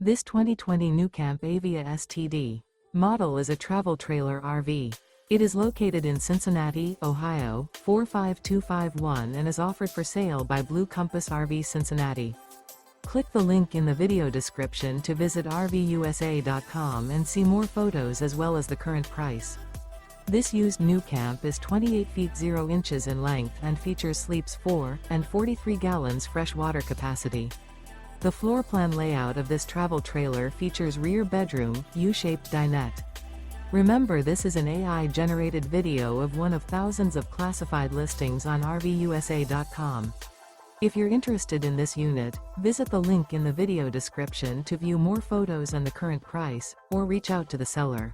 This 2020 NuCamp AVIA Std model is a travel trailer RV. It is located in Cincinnati, Ohio, 45251 and is offered for sale by Blue Compass RV Cincinnati. Click the link in the video description to visit RVUSA.com and see more photos as well as the current price. This used NuCamp is 28 feet 0 inches in length and features sleeps 4 and 43 gallons fresh water capacity. The floor plan layout of this travel trailer features rear bedroom, U-shaped dinette. Remember, this is an AI-generated video of one of thousands of classified listings on RVUSA.com. If you're interested in this unit, visit the link in the video description to view more photos and the current price, or reach out to the seller.